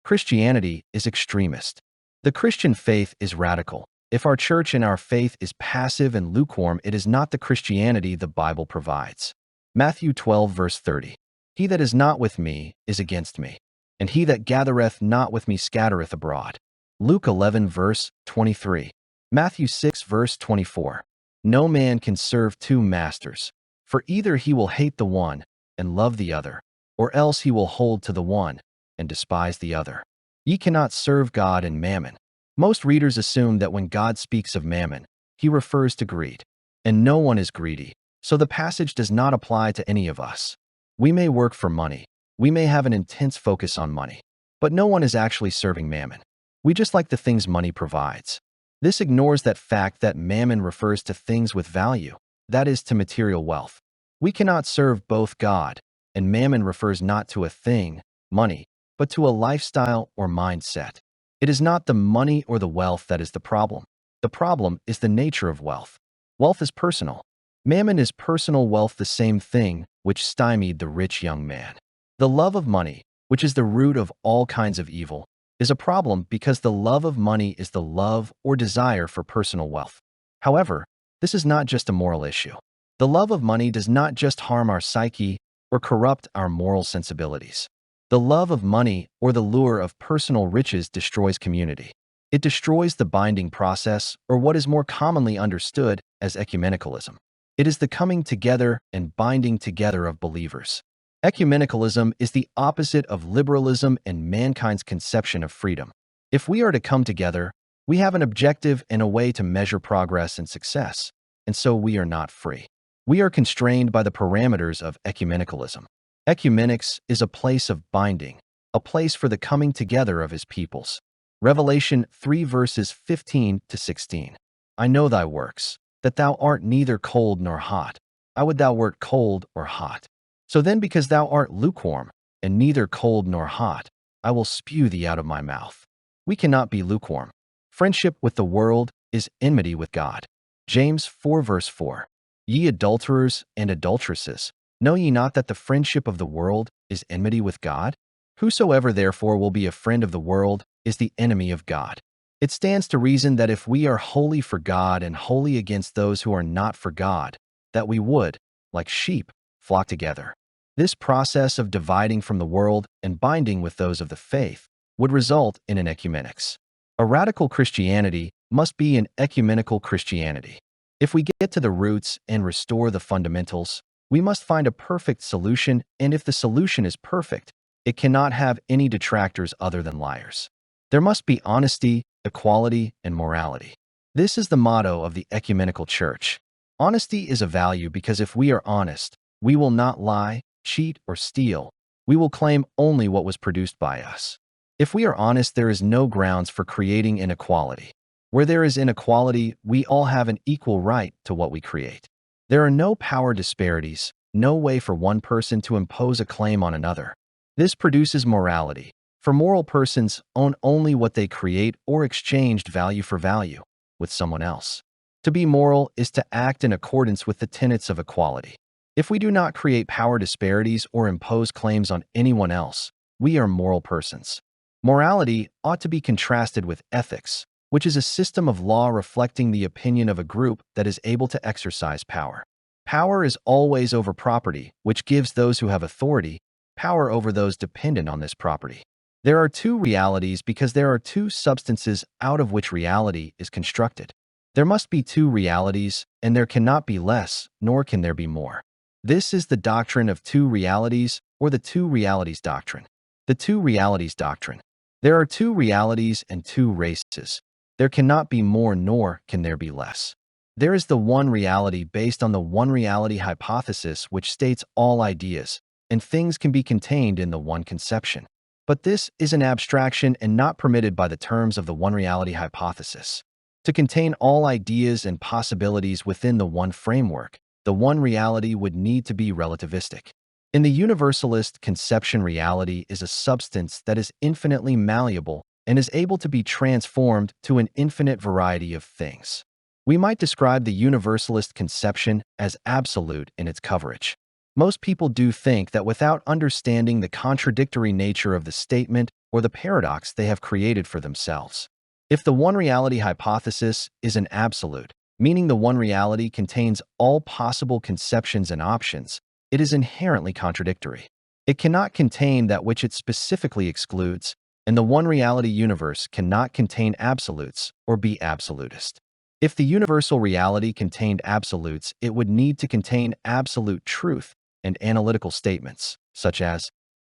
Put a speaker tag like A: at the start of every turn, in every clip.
A: Christianity is extremist. The Christian faith is radical. If our church and our faith is passive and lukewarm, it is not the Christianity the Bible provides. Matthew 12 verse 30. He that is not with me is against me, and he that gathereth not with me scattereth abroad. Luke 11 verse 23. Matthew 6 verse 24. No man can serve two masters, for either he will hate the one and love the other, or else he will hold to the one and despise the other. Ye cannot serve God and mammon. Most readers assume that when God speaks of mammon, he refers to greed. And no one is greedy, so the passage does not apply to any of us. We may work for money. We may have an intense focus on money. But no one is actually serving mammon. We just like the things money provides. This ignores that fact that mammon refers to things with value, that is, to material wealth. We cannot serve both God and mammon refers not to a thing, money, but to a lifestyle or mindset. It is not the money or the wealth that is the problem. The problem is the nature of wealth. Wealth is personal. Mammon is personal wealth, the same thing which stymied the rich young man. The love of money, which is the root of all kinds of evil, is a problem because the love of money is the love or desire for personal wealth. However, this is not just a moral issue. The love of money does not just harm our psyche or corrupt our moral sensibilities. The love of money or the lure of personal riches destroys community. It destroys the binding process, or what is more commonly understood as ecumenicalism. It is the coming together and binding together of believers. Ecumenicalism is the opposite of liberalism and mankind's conception of freedom. If we are to come together, we have an objective and a way to measure progress and success, and so we are not free. We are constrained by the parameters of ecumenicalism. Ecumenics is a place of binding, a place for the coming together of his peoples. Revelation 3 verses 15 to 16. I know thy works, that thou art neither cold nor hot. I would thou wert cold or hot. So then, because thou art lukewarm, and neither cold nor hot, I will spew thee out of my mouth. We cannot be lukewarm. Friendship with the world is enmity with God. James 4 verse 4. Ye adulterers and adulteresses, know ye not that the friendship of the world is enmity with God? Whosoever therefore will be a friend of the world is the enemy of God. It stands to reason that if we are holy for God and holy against those who are not for God, that we would, like sheep, flock together. This process of dividing from the world and binding with those of the faith would result in an ecumenics. A radical Christianity must be an ecumenical Christianity. If we get to the roots and restore the fundamentals, we must find a perfect solution, and if the solution is perfect, it cannot have any detractors other than liars. There must be honesty, equality, and morality. This is the motto of the ecumenical church. Honesty is a value because if we are honest, we will not lie, cheat, or steal. We will claim only what was produced by us. If we are honest, there is no grounds for creating inequality. Where there is inequality, we all have an equal right to what we create. There are no power disparities, no way for one person to impose a claim on another. This produces morality, for moral persons own only what they create or exchanged value for value with someone else. To be moral is to act in accordance with the tenets of equality. If we do not create power disparities or impose claims on anyone else, we are moral persons. Morality ought to be contrasted with ethics, which is a system of law reflecting the opinion of a group that is able to exercise power. Power is always over property, which gives those who have authority power over those dependent on this property. There are two realities because there are two substances out of which reality is constructed. There must be two realities, and there cannot be less, nor can there be more. This is the doctrine of two realities, or the two realities doctrine. The two realities doctrine. There are two realities and two races. There cannot be more nor can there be less. There is the one reality based on the one reality hypothesis which states all ideas and things can be contained in the one conception. But this is an abstraction and not permitted by the terms of the one reality hypothesis. To contain all ideas and possibilities within the one framework, the one reality would need to be relativistic. In the universalist conception, reality is a substance that is infinitely malleable and is able to be transformed to an infinite variety of things. We might describe the universalist conception as absolute in its coverage. Most people do think that without understanding the contradictory nature of the statement or the paradox they have created for themselves. If the one reality hypothesis is an absolute, meaning the one reality contains all possible conceptions and options, it is inherently contradictory. It cannot contain that which it specifically excludes, and the one reality universe cannot contain absolutes or be absolutist. If the universal reality contained absolutes, it would need to contain absolute truth and analytical statements, such as,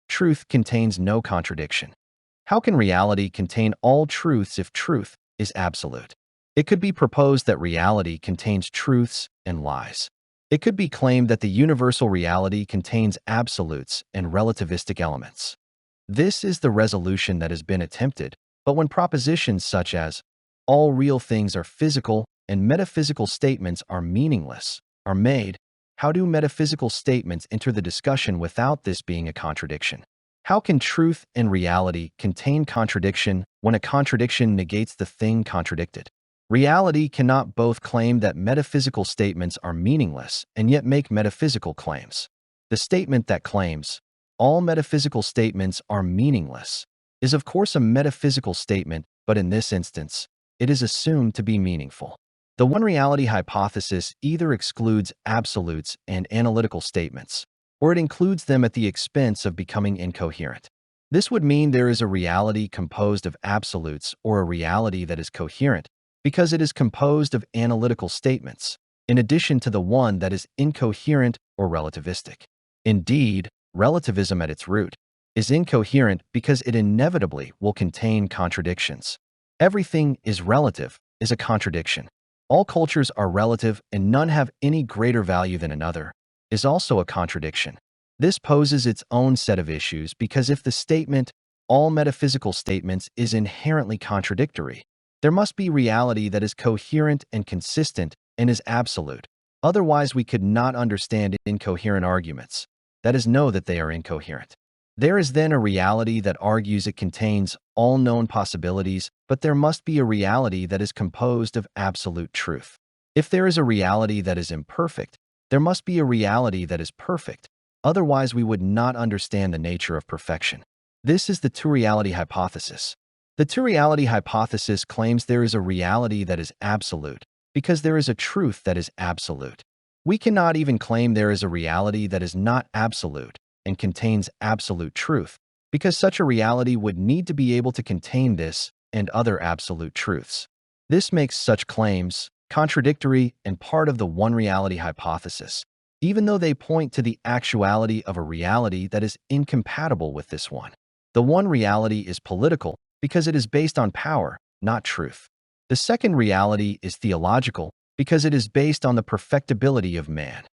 A: truth contains no contradiction. How can reality contain all truths if truth is absolute? It could be proposed that reality contains truths and lies. It could be claimed that the universal reality contains absolutes and relativistic elements. This is the resolution that has been attempted, but when propositions such as, all real things are physical and metaphysical statements are meaningless, are made, how do metaphysical statements enter the discussion without this being a contradiction? How can truth and reality contain contradiction when a contradiction negates the thing contradicted? Reality cannot both claim that metaphysical statements are meaningless and yet make metaphysical claims. The statement that claims, all metaphysical statements are meaningless, is of course a metaphysical statement, but in this instance, it is assumed to be meaningful. The one reality hypothesis either excludes absolutes and analytical statements, or it includes them at the expense of becoming incoherent. This would mean there is a reality composed of absolutes or a reality that is coherent because it is composed of analytical statements, in addition to the one that is incoherent or relativistic. Indeed, relativism at its root is incoherent because it inevitably will contain contradictions. Everything is relative is a contradiction. All cultures are relative and none have any greater value than another is also a contradiction. This poses its own set of issues because if the statement, all metaphysical statements, is inherently contradictory, there must be reality that is coherent and consistent and is absolute. Otherwise, we could not understand incoherent arguments. That is, know that they are incoherent. There is then a reality that argues it contains all known possibilities, but there must be a reality that is composed of absolute truth. If there is a reality that is imperfect, there must be a reality that is perfect. Otherwise, we would not understand the nature of perfection. This is the two-reality hypothesis. The two-reality hypothesis claims there is a reality that is absolute because there is a truth that is absolute. We cannot even claim there is a reality that is not absolute and contains absolute truth, because such a reality would need to be able to contain this and other absolute truths. This makes such claims contradictory and part of the one-reality hypothesis, even though they point to the actuality of a reality that is incompatible with this one. The one reality is political because it is based on power, not truth. The second reality is theological because it is based on the perfectibility of man.